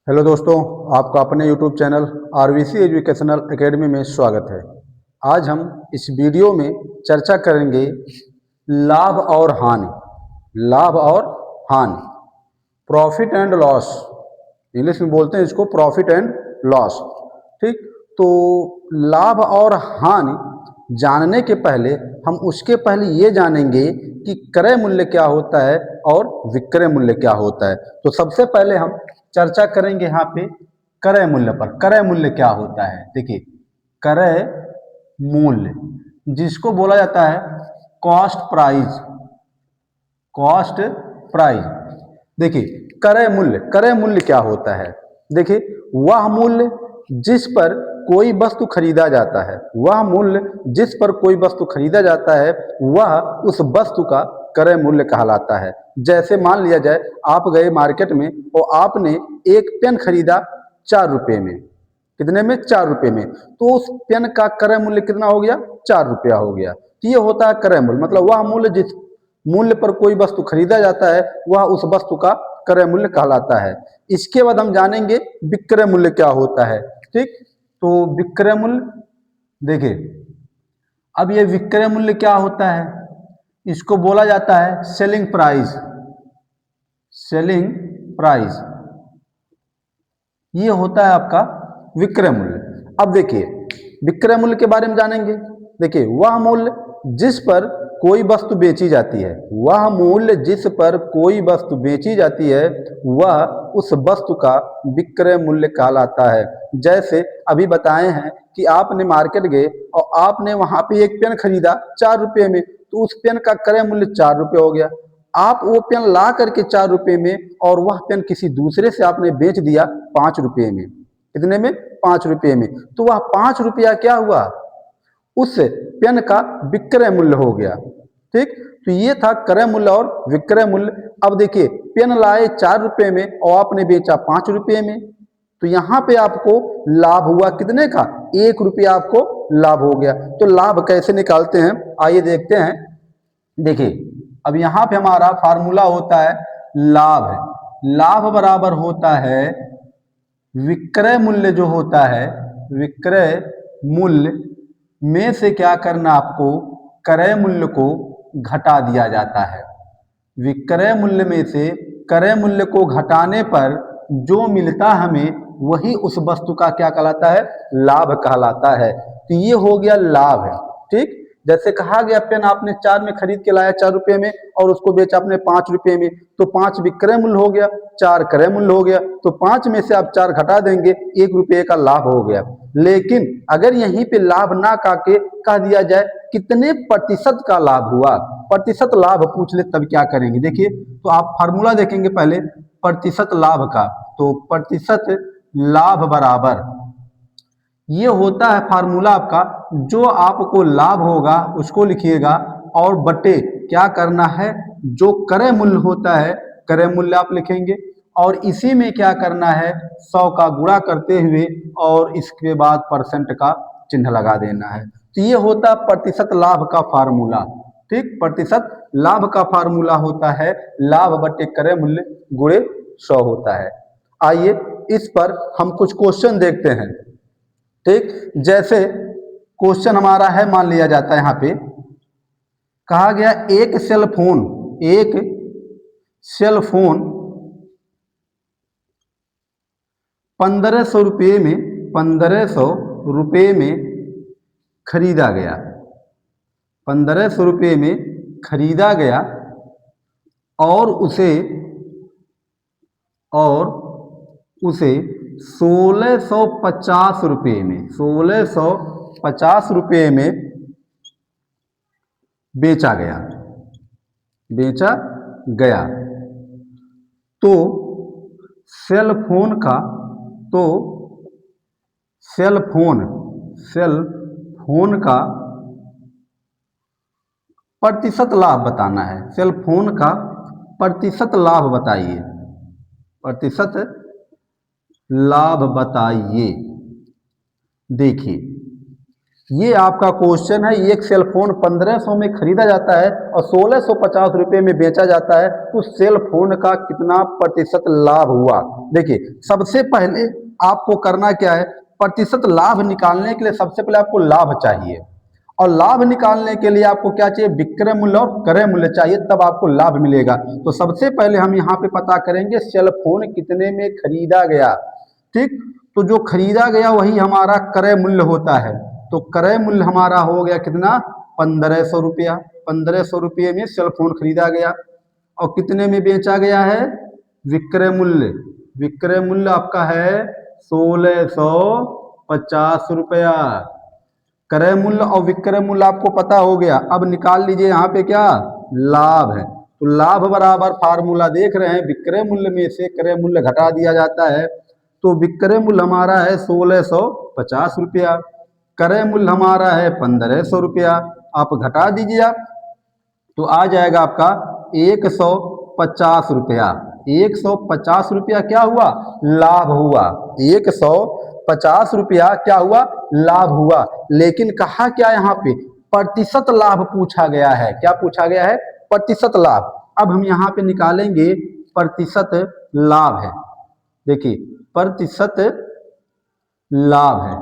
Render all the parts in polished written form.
Hello दोस्तों, आपका अपने YouTube channel RVC educational academy में स्वागत है। आज हम इस वीडियो में चर्चा करेंगे लाभ और हानि। लाभ और हानि, प्रॉफिट एंड लॉस, इंग्लिश में बोलते हैं इसको प्रॉफिट एंड लॉस। ठीक, तो लाभ और हानि जानने के पहले हम उसके पहले ये जानेंगे कि क्रय मूल्य क्या होता है और विक्रय मूल्य क्या होता है। तो सबसे पहले हम चर्चा करेंगे यहाँ पे क्रय मूल्य पर। क्रय मूल्य क्या होता है? देखिए, क्रय मूल्य जिसको बोला जाता है कॉस्ट प्राइस। कॉस्ट प्राइस, देखिए क्रय मूल्य क्या होता है? देखिए, वह मूल्य जिस पर कोई वस्तु खरीदा जाता है, वह मूल्य जिस पर कोई वस्तु खरीदा जाता है वह उस वस्तु का क्रय मूल्य कहलाता है। जैसे मान लिया जाए आप गए मार्केट में और आपने एक पेन खरीदा 4 रुपये में। कितने में? 4 रुपये में। तो उस पेन का क्रय मूल्य कितना हो गया? 4 रुपया हो गया। तो ये होता है क्रय मूल्य, मतलब वह मूल्य जिस मूल्य पर कोई वस्तु खरीदा जाता है वह उस वस्तु का क्रय मूल्य कहलाता है। इसके बाद हम जानेंगे विक्रय मूल्य क्या होता है। ठीक, तो विक्रय मूल्य, देखिए अब ये विक्रय मूल्य क्या होता है? इसको बोला जाता है सेलिंग प्राइस। सेलिंग प्राइस, ये होता है आपका विक्रय मूल्य। अब देखिए विक्रय मूल्य के बारे में जानेंगे। देखिए, वह मूल्य जिस पर कोई वस्तु बेची जाती है, वह मूल्य जिस पर कोई वस्तु बेची जाती है वह उस वस्तु का विक्रय मूल्य कहलाता है। जैसे अभी बताए हैं कि आपने मार्केट गए और आपने वहां पे एक पेन खरीदा 4 रुपये में, तो उस पेन का क्रय मूल्य 4 रुपये हो गया। आप वो पेन ला करके 4 रुपये में और वह पेन किसी दूसरे से आपने बेच दिया 5 रुपये में। कितने में? 5 रुपये में। तो वह 5 रुपया क्या हुआ? उस पेन का विक्रय मूल्य हो गया। ठीक, तो ये था क्रय मूल्य और विक्रय मूल्य। अब देखिए, पेन लाए 4 रुपये में और आपने बेचा 5 रुपये में, तो यहाँ पे आपको लाभ हुआ कितने का? 1 रुपया आपको लाभ हो गया। तो लाभ कैसे निकालते हैं आइए देखते हैं। देखिए, अब यहाँ पे हमारा फार्मूला होता है लाभ। लाभ बराबर होता है विक्रय मूल्य, जो होता है विक्रय मूल्य में से क्या करना आपको? क्रय मूल्य को घटा दिया जाता है। विक्रय मूल्य में से क्रय मूल्य को घटाने पर जो मिलता हमें वही उस वस्तु का क्या कहलाता है? लाभ कहलाता है। तो ये हो गया लाभ। ठीक, जैसे कहा गया पेन आपने 4 में खरीद के लाया 4 रुपये में और उसको बेचा आपने 5 रुपये में, तो 5 विक्रय मूल्य हो गया, 4 क्रय मूल्य हो गया। तो 5 में से आप 4 घटा देंगे, 1 रुपये का लाभ हो गया। लेकिन अगर यहीं पे लाभ ना काके कह दिया जाए कितने प्रतिशत का लाभ हुआ, प्रतिशत लाभ पूछ ले तब क्या करेंगे? देखिए, तो आप फार्मूला देखेंगे पहले प्रतिशत लाभ का। तो प्रतिशत लाभ बराबर, ये होता है फार्मूला आपका, जो आपको लाभ होगा उसको लिखिएगा और बटे क्या करना है? जो क्रय मूल्य होता है क्रय मूल्य आप लिखेंगे और इसी में क्या करना है? 100 का गुणा करते हुए और इसके बाद परसेंट का चिन्ह लगा देना है। तो ये होता है प्रतिशत लाभ का फार्मूला। ठीक, प्रतिशत लाभ का फार्मूला होता है लाभ बटे क्रय मूल्य गुणे 100 होता है। आइए इस पर हम कुछ क्वेश्चन देखते हैं। ठीक, जैसे क्वेश्चन हमारा है, मान लिया जाता है यहाँ पे कहा गया एक सेल फोन 1500 रुपये में 1500 रुपये में खरीदा गया। 1500 रुपये में खरीदा गया और उसे 1650 रुपये में 1650 रुपये में बेचा गया। तो सेल फोन का प्रतिशत लाभ बताना है। सेल फोन का प्रतिशत लाभ बताइए। प्रतिशत लाभ बताइए। देखिए, ये आपका क्वेश्चन है। एक सेल फोन 1500 में खरीदा जाता है और 1650 रुपये में बेचा जाता है, तो सेल फोन का कितना प्रतिशत लाभ हुआ। देखिए सबसे पहले आपको करना क्या है, प्रतिशत लाभ निकालने के लिए सबसे पहले आपको लाभ चाहिए, और लाभ निकालने के लिए आपको क्या चाहिए, विक्रय मूल्य और क्रय मूल्य चाहिए, तब आपको लाभ मिलेगा। तो सबसे पहले हम यहाँ पे पता करेंगे सेल फोन कितने में खरीदा गया। ठीक, तो जो खरीदा गया वही हमारा क्रय मूल्य होता है। तो क्रय मूल्य हमारा हो गया कितना, 1500 रुपया। 1500 रुपये में सेल फोन खरीदा गया और कितने में बेचा गया है, विक्रय मूल्य। विक्रय मूल्य आपका है 1650 रुपया। क्रय मूल्य और विक्रय मूल्य आपको पता हो गया। अब निकाल लीजिए यहाँ पे क्या, लाभ है। तो लाभ बराबर फार्मूला देख रहे हैं, विक्रय मूल्य में से क्रय मूल्य घटा दिया जाता है। तो विक्रय मूल्य हमारा है 1650 रुपया, क्रय मूल्य हमारा है 1500 रुपया। आप घटा दीजिए आप, तो आ जाएगा आपका 150 रुपया। 150 रुपया क्या हुआ, लाभ हुआ। 150 रुपया क्या हुआ, लाभ हुआ। लेकिन कहा क्या यहाँ पे, प्रतिशत लाभ पूछा गया है। क्या पूछा गया है, प्रतिशत लाभ। अब हम यहाँ पे निकालेंगे प्रतिशत लाभ है। देखिए प्रतिशत लाभ है।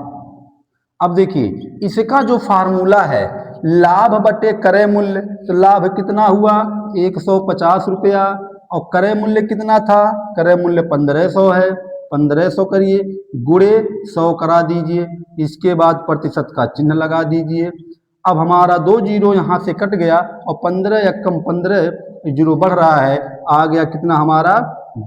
अब देखिए इसका जो फार्मूला है, लाभ बटे क्रय मूल्य, तो लाभ कितना हुआ 150 रुपया, और क्रय मूल्य कितना था, क्रय मूल्य 1500 है। 1500 करिए गुणे 100 करा दीजिए, इसके बाद प्रतिशत का चिन्ह लगा दीजिए। अब हमारा 2 जीरो यहाँ से कट गया और 15 या कम 15 जीरो बढ़ रहा है, आ गया कितना हमारा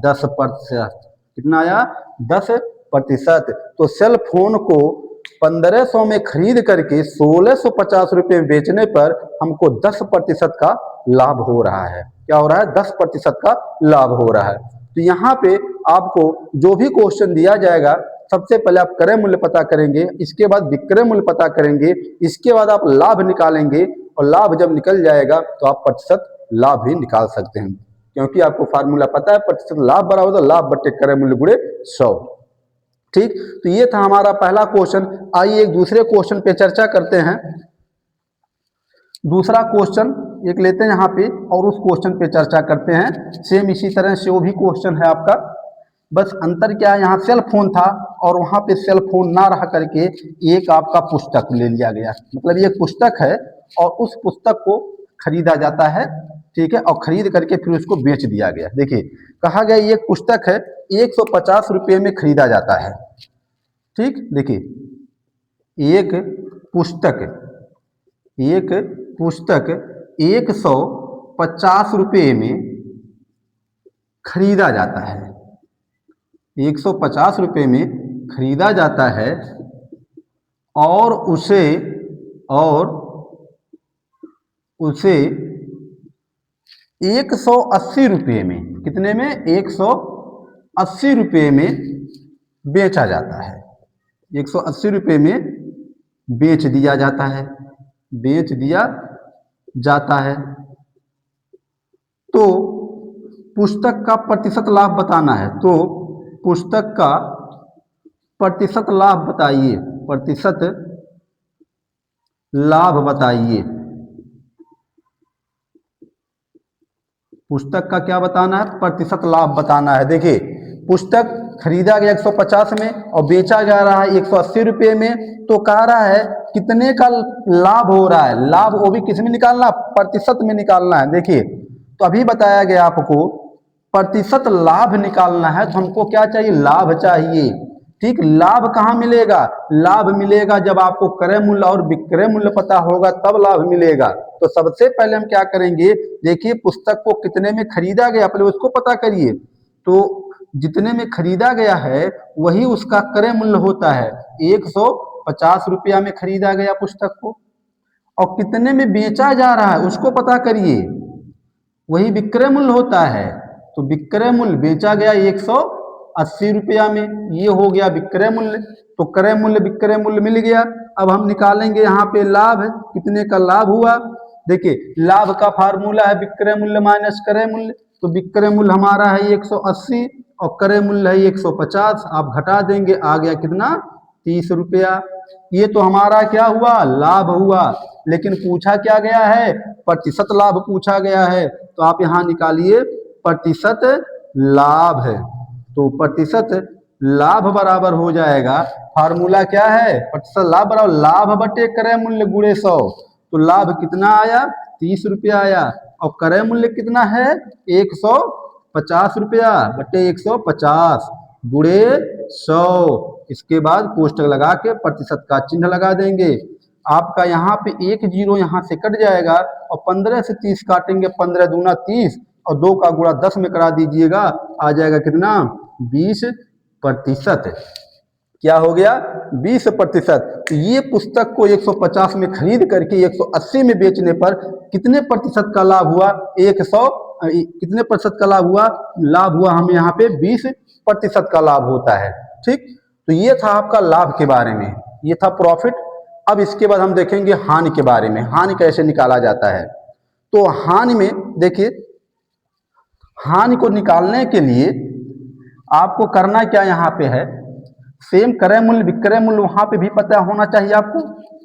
10%। कितना आया, 10%। तो सेल फोन को 1500 में खरीद करके 1650 रुपये में बेचने पर हमको 10% का लाभ हो रहा है। क्या हो रहा है, 10% का लाभ हो रहा है। तो यहाँ पे आपको जो भी क्वेश्चन दिया जाएगा, सबसे पहले आप क्रय मूल्य पता करेंगे, इसके बाद विक्रय मूल्य पता करेंगे, इसके बाद आप लाभ निकालेंगे, और लाभ जब निकल जाएगा तो आप प्रतिशत लाभ भी निकाल सकते हैं, क्योंकि आपको फार्मूला पता है, प्रतिशत लाभ बराबर होता लाभ बटे क्रय मूल्य गुणे 100। ठीक, तो ये था हमारा पहला क्वेश्चन। आइए एक दूसरे क्वेश्चन पे चर्चा करते हैं। दूसरा क्वेश्चन एक लेते हैं यहाँ पे और उस क्वेश्चन पे चर्चा करते हैं। सेम इसी तरह से वो भी क्वेश्चन है आपका, बस अंतर क्या है, यहाँ सेल फोन था और वहाँ पे सेल फोन ना रह करके एक आपका पुस्तक ले लिया गया। मतलब ये पुस्तक है और उस पुस्तक को खरीदा जाता है, ठीक है, और खरीद करके फिर उसको बेच दिया गया। देखिए कहा गया ये पुस्तक है 150 रुपये में खरीदा जाता है। ठीक, देखिए एक पुस्तक 150 रुपये में खरीदा जाता है। 150 रुपये में खरीदा जाता है और उसे 180 रुपये में, कितने में, 180 रुपये में बेचा जाता है। 180 रुपये में बेच दिया जाता है, बेच दिया जाता है। तो पुस्तक का प्रतिशत लाभ बताना है, तो पुस्तक का प्रतिशत लाभ बताइए, प्रतिशत लाभ बताइए। पुस्तक का क्या बताना है, प्रतिशत लाभ बताना है। देखिए पुस्तक खरीदा गया 150 में और बेचा जा रहा है 180 रुपये में, तो कह रहा है कितने का लाभ हो रहा है। लाभ वो भी किस में निकालना, प्रतिशत में निकालना है। देखिए तो अभी बताया गया आपको प्रतिशत लाभ निकालना है, तो हमको क्या चाहिए, लाभ चाहिए। ठीक, लाभ कहाँ मिलेगा, लाभ मिलेगा जब आपको क्रय मूल्य और विक्रय मूल्य पता होगा, तब लाभ मिलेगा। तो सबसे पहले हम क्या करेंगे, देखिए पुस्तक को कितने में खरीदा गया, पहले उसको पता करिए। तो जितने में खरीदा गया है वही उसका क्रय मूल्य होता है। 150 रुपया में खरीदा गया पुस्तक को, और कितने में बेचा जा रहा है उसको पता करिए, वही विक्रय मूल्य होता है। तो विक्रय मूल्य बेचा गया 180 रुपया में, ये हो गया विक्रय मूल्य। तो क्रय मूल्य विक्रय मूल्य मिल गया। अब हम निकालेंगे यहाँ पे लाभ, कितने का लाभ हुआ। देखिए लाभ का फार्मूला है विक्रय मूल्य माइनस क्रय मूल्य। तो विक्रय मूल्य हमारा है 180 और क्रय मूल्य है 150, आप घटा देंगे, आ गया कितना, 30 रुपया। ये तो हमारा क्या हुआ, लाभ हुआ। लेकिन पूछा क्या गया है, प्रतिशत लाभ पूछा गया है। तो आप यहाँ निकालिए प्रतिशत लाभ है। तो प्रतिशत लाभ बराबर हो जाएगा, फार्मूला क्या है, प्रतिशत लाभ बराबर लाभ बटे क्रय मूल्य गुणे 100। तो लाभ कितना आया, 30 रुपया आया, और क्रय मूल्य कितना है, 150 रुपया बटे 150 गुणे 100। इसके बाद कोष्टक लगा के प्रतिशत का चिन्ह लगा देंगे। आपका यहाँ पे एक जीरो यहाँ से कट जाएगा, और 15 से 30 काटेंगे, 15 दूना 30, और 2 का गुणा 10 में करा दीजिएगा, आ जाएगा कितना, 20%। क्या हो गया, 20%। ये पुस्तक को 150 में खरीद करके 180 में बेचने पर कितने प्रतिशत का लाभ हुआ, 100 कितने प्रतिशत का लाभ हुआ, लाभ हुआ हमें यहाँ पे 20% का लाभ होता है। ठीक, तो ये था आपका लाभ के बारे में, ये था प्रॉफिट। अब इसके बाद हम देखेंगे हानि के बारे में, हानि कैसे निकाला जाता है। तो हानि में देखिए, हानि को निकालने के लिए आपको करना क्या यहाँ पे है, सेम क्रय मूल्य विक्रय मूल्य वहाँ पे भी पता होना चाहिए आपको,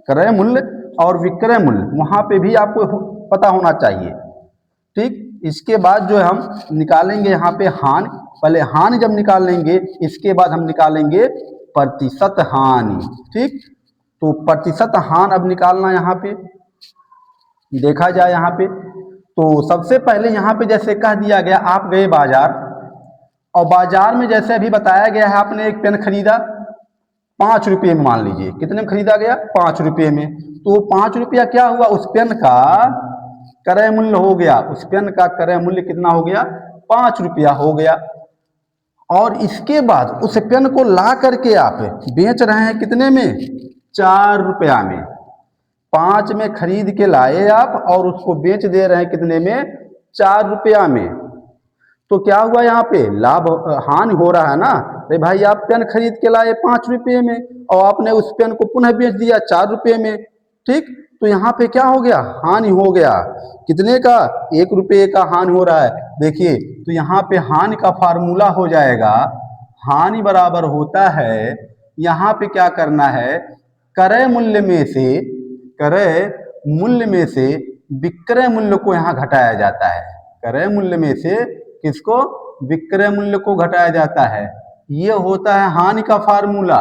क्रय मूल्य और विक्रय मूल्य वहाँ पे भी आपको पता होना चाहिए। ठीक, इसके बाद जो है हम निकालेंगे यहाँ पे हानि, पहले हानि जब निकाल लेंगे इसके बाद हम निकालेंगे प्रतिशत हानि। ठीक, तो प्रतिशत हानि अब निकालना यहाँ पे देखा जाए यहाँ पे, तो सबसे पहले यहाँ पे जैसे कह दिया गया, आप गए बाजार, और बाजार में जैसे अभी बताया गया है, आपने एक पेन खरीदा 5 रुपये में, मान लीजिए कितने में खरीदा गया, 5 रुपये में। तो 5 रुपया क्या हुआ, उस पेन का क्रय मूल्य हो गया, उस पेन का क्रय मूल्य कितना हो गया, 5 रुपया हो गया। और इसके बाद उस पेन को ला करके आप बेच रहे हैं कितने में, 4 रुपया में। 5 में खरीद के लाए आप और उसको बेच दे रहे हैं कितने में, 4 रुपया में। तो क्या हुआ, यहाँ पे लाभ हानि हो रहा है ना। अरे भाई, आप पेन खरीद के लाए 5 रुपये में और आपने उस पेन को पुनः बेच दिया 4 रुपये में। ठीक, तो यहाँ पे क्या हो गया, हानि हो गया। कितने का, 1 रुपये का हानि हो रहा है। देखिए, तो यहाँ पे हानि का फार्मूला हो जाएगा, हानि बराबर होता है, यहाँ पे क्या करना है, क्रय मूल्य में से, क्रय मूल्य में से विक्रय मूल्य को यहाँ घटाया जाता है। क्रय मूल्य में से किसको, विक्रय मूल्य को घटाया जाता है। ये होता है हानि का फार्मूला।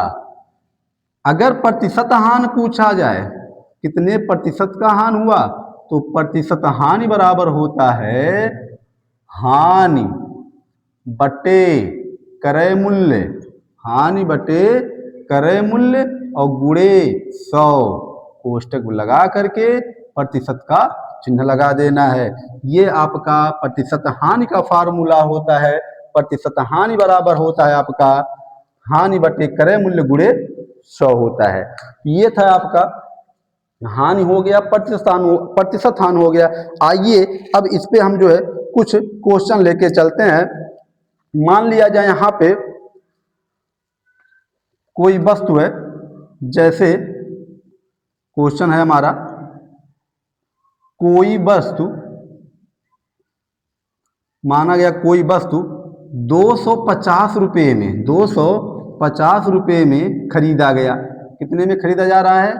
अगर प्रतिशत हानि पूछा जाए, कितने प्रतिशत का हानि हुआ, तो प्रतिशत हानि बराबर होता है हानि बटे क्रय मूल्य, हानि बटे क्रय मूल्य और गुणे 100, कोष्टक लगा करके प्रतिशत का चिन्ह लगा देना है। ये आपका प्रतिशत हानि का फार्मूला होता है। प्रतिशत हानि बराबर होता है आपका हानि बटे क्रय मूल्य गुणे 100 होता है। ये था आपका हानि हो गया, प्रतिशत हानि हो गया। आइए अब इस पे हम जो है कुछ क्वेश्चन लेके चलते हैं। मान लिया जाए यहाँ पे कोई वस्तु है, जैसे क्वेश्चन है हमारा, कोई वस्तु माना गया, कोई वस्तु 250 रुपये में, 250 रुपये में खरीदा गया। कितने में खरीदा जा रहा है,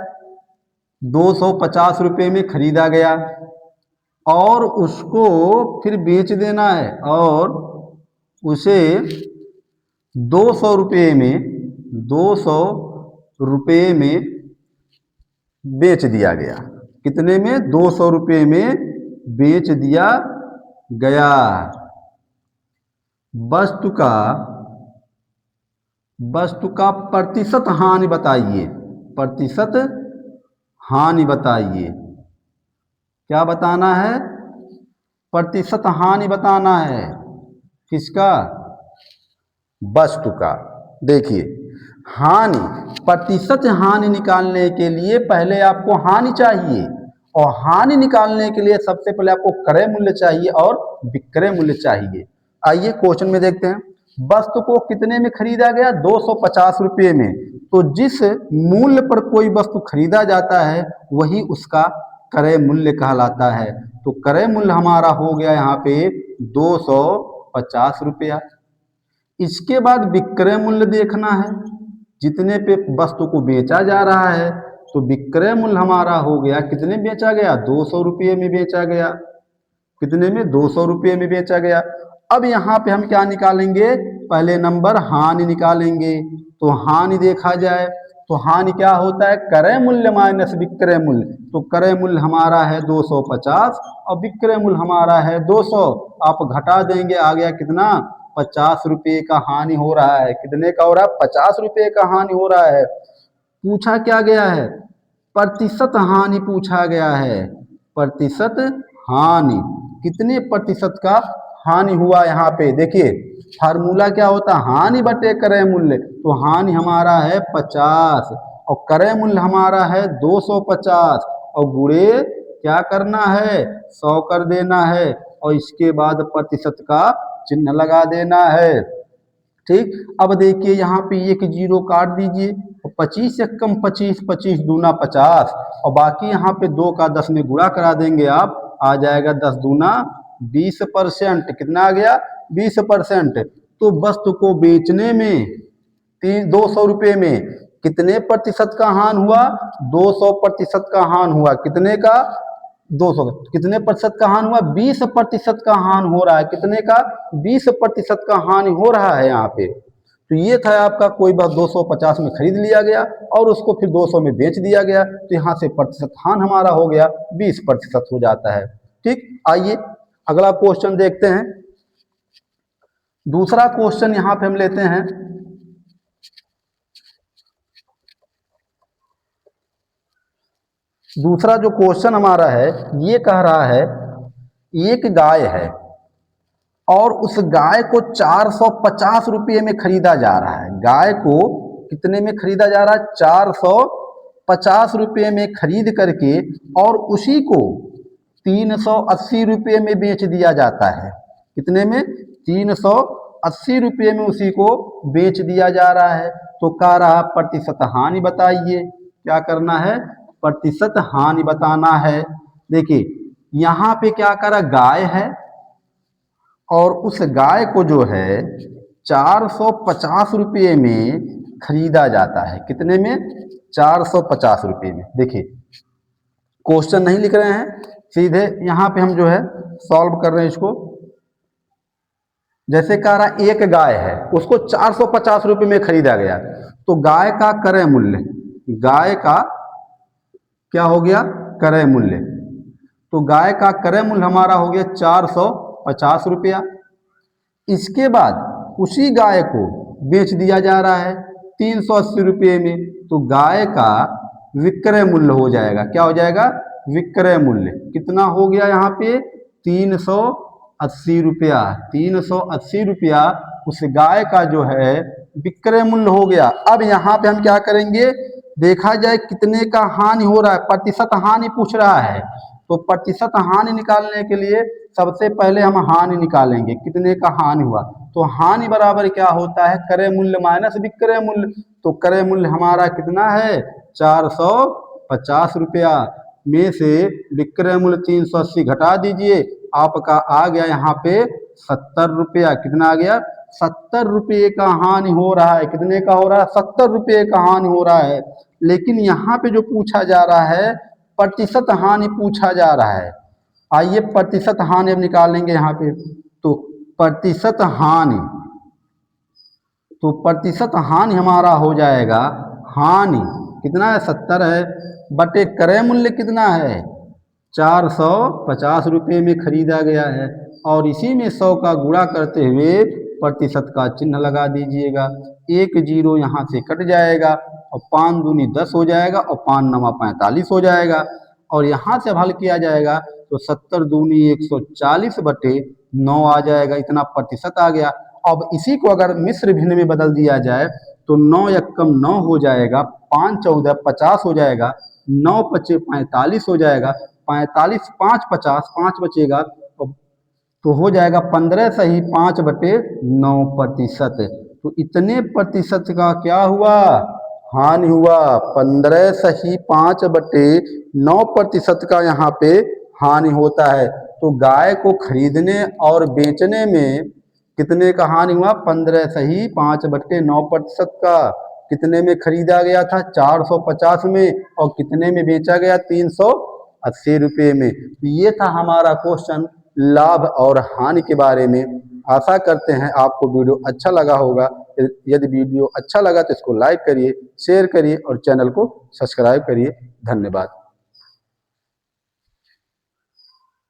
250 रुपये में खरीदा गया, और उसको फिर बेच देना है, और उसे 200 रुपये में, 200 रुपये में बेच दिया गया। कितने में, 200 रुपये में बेच दिया गया। वस्तु का प्रतिशत हानि बताइए, प्रतिशत हानि बताइए। क्या बताना है, प्रतिशत हानि बताना है। किसका, वस्तु का। देखिए, हानि, प्रतिशत हानि निकालने के लिए पहले आपको हानि चाहिए, और हानि निकालने के लिए सबसे पहले आपको क्रय मूल्य चाहिए और विक्रय मूल्य चाहिए। आइए क्वेश्चन में देखते हैं। वस्तु को कितने में खरीदा गया, 250 रुपये में। तो जिस मूल्य पर कोई वस्तु खरीदा जाता है वही उसका क्रय मूल्य कहलाता है। तो क्रय मूल्य हमारा हो गया यहाँ पे 250 रुपया। इसके बाद विक्रय मूल्य देखना है। जितने पे वस्तु को बेचा जा रहा है, तो विक्रय मूल्य हमारा हो गया, कितने बेचा गया, 200 रुपये में बेचा गया। कितने में, 200 रुपये में बेचा गया। अब यहाँ पे हम क्या निकालेंगे, पहले नंबर हानि निकालेंगे। तो हानि देखा जाए तो हानि क्या होता है, क्रय मूल्य माइनस विक्रय मूल्य। तो क्रय मूल्य हमारा है 250 और विक्रय मूल्य हमारा है 200। आप घटा देंगे, आ गया कितना, 50 रुपये का हानि हो रहा है। कितने का हो रहा है, 50 रुपये का हानि हो रहा है। पूछा क्या गया है, प्रतिशत हानि पूछा गया है। प्रतिशत हानि, कितने प्रतिशत का हानि हुआ। यहाँ पे देखिए फार्मूला क्या होता है, हानि बटे क्रय मूल्य। तो हानि हमारा है 50 और क्रय मूल्य हमारा है 250 और गुणे क्या करना है, 100 कर देना है और इसके बाद प्रतिशत का चिन्ह लगा देना है। ठीक, अब देखिए यहाँ पे एक जीरो काट दीजिए, 25 से कम 25, 25 दूना 50 और बाकी यहाँ पे 2 का 10 में गुणा करा देंगे आप, आ जाएगा 10 दूना 20%। कितना आ गया, 20%। तो वस्तु को बेचने में 200 रुपये में कितने प्रतिशत का हान हुआ, 200% का हान हुआ। कितने का, 200। कितने प्रतिशत का हानि हुआ, 20% का हानि हो रहा है। कितने का, 20% का हानि हो रहा है यहाँ पे। तो ये था आपका, कोई बात 250 में खरीद लिया गया और उसको फिर 200 में बेच दिया गया, तो यहाँ से प्रतिशत हानि हमारा हो गया 20% हो जाता है। ठीक, आइए अगला क्वेश्चन देखते हैं। दूसरा क्वेश्चन यहाँ पे हम लेते हैं। दूसरा जो क्वेश्चन हमारा है, ये कह रहा है एक गाय है और उस गाय को 450 रुपये में खरीदा जा रहा है। गाय को कितने में खरीदा जा रहा है, 450 रुपये में खरीद करके और उसी को 380 रुपये में बेच दिया जाता है। कितने में, 380 रुपये में उसी को बेच दिया जा रहा है। तो कह रहा प्रतिशत हानि बताइए। क्या करना है, प्रतिशत हानि बताना है। देखिए यहाँ पे क्या करा, गाय है और उस गाय को जो है 450 रुपये में खरीदा जाता है। कितने में, 450 रुपये में। देखिए क्वेश्चन नहीं लिख रहे हैं, सीधे यहाँ पे हम जो है सॉल्व कर रहे हैं इसको। जैसे कह रहा एक गाय है, उसको 450 रुपये में खरीदा गया, तो गाय का क्रय मूल्य, गाय का क्या हो गया, क्रय मूल्य। तो गाय का क्रय मूल्य हमारा हो गया 450 रुपया। इसके बाद उसी गाय को बेच दिया जा रहा है 380 रुपये में। तो गाय का विक्रय मूल्य हो जाएगा, क्या हो जाएगा, विक्रय मूल्य। कितना हो गया यहाँ पे, 380 रुपया। 380 रुपया उस गाय का जो है विक्रय मूल्य हो गया। अब यहाँ पे हम क्या करेंगे, देखा जाए कितने का हानि हो रहा है, प्रतिशत हानि पूछ रहा है। तो प्रतिशत हानि निकालने के लिए सबसे पहले हम हानि निकालेंगे, कितने का हानि हुआ। तो हानि बराबर क्या होता है, क्रय मूल्य माइनस विक्रय मूल्य। तो क्रय मूल्य हमारा कितना है, 450 रुपया में से विक्रय मूल्य 380 घटा दीजिए, आपका आ गया यहाँ पे 70 रुपया। कितना आ गया, 70 रुपये का हानि हो रहा है। कितने का हो रहा है, 70 रुपये का हानि हो रहा है। लेकिन यहाँ पे जो पूछा जा रहा है, प्रतिशत हानि पूछा जा रहा है। आइए प्रतिशत हानि अब निकालेंगे यहाँ पे। तो प्रतिशत हानि, तो प्रतिशत हानि हमारा हो जाएगा, हानि कितना है, 70 है, बटे क्रय मूल्य कितना है, 450 रुपये में खरीदा गया है और इसी में 100 का गुणा करते हुए प्रतिशत का चिन्ह लगा दीजिएगा। एक जीरो यहाँ से कट जाएगा और 5 दूनी 10 हो जाएगा और 5 नवा 45 हो जाएगा। और यहाँ से हल किया जाएगा तो 70 दूनी 140 बटे 9 आ जाएगा, इतना प्रतिशत आ गया। अब इसी को अगर मिश्र भिन्न में बदल दिया जाए तो 9 एकम 9 हो जाएगा, 5 14 50 हो जाएगा, 9 पचे 45 हो जाएगा, 45 5 50 5 बचेगा तो हो जाएगा 15 सही 5 बटे 9 प्रतिशत। तो इतने प्रतिशत का क्या हुआ, हानि हुआ। 15 सही 5 बटे 9 प्रतिशत का यहाँ पे हानि होता है। तो गाय को खरीदने और बेचने में कितने का हानि हुआ, 15 सही 5 बटे 9 प्रतिशत का। कितने में खरीदा गया था? 450 में। और कितने में बेचा गया? 380 रुपये में। ये था हमारा क्वेश्चन लाभ और हानि के बारे में। आशा करते हैं आपको वीडियो अच्छा लगा होगा। यदि वीडियो अच्छा लगा तो इसको लाइक करिए, शेयर करिए और चैनल को सब्सक्राइब करिए। धन्यवाद।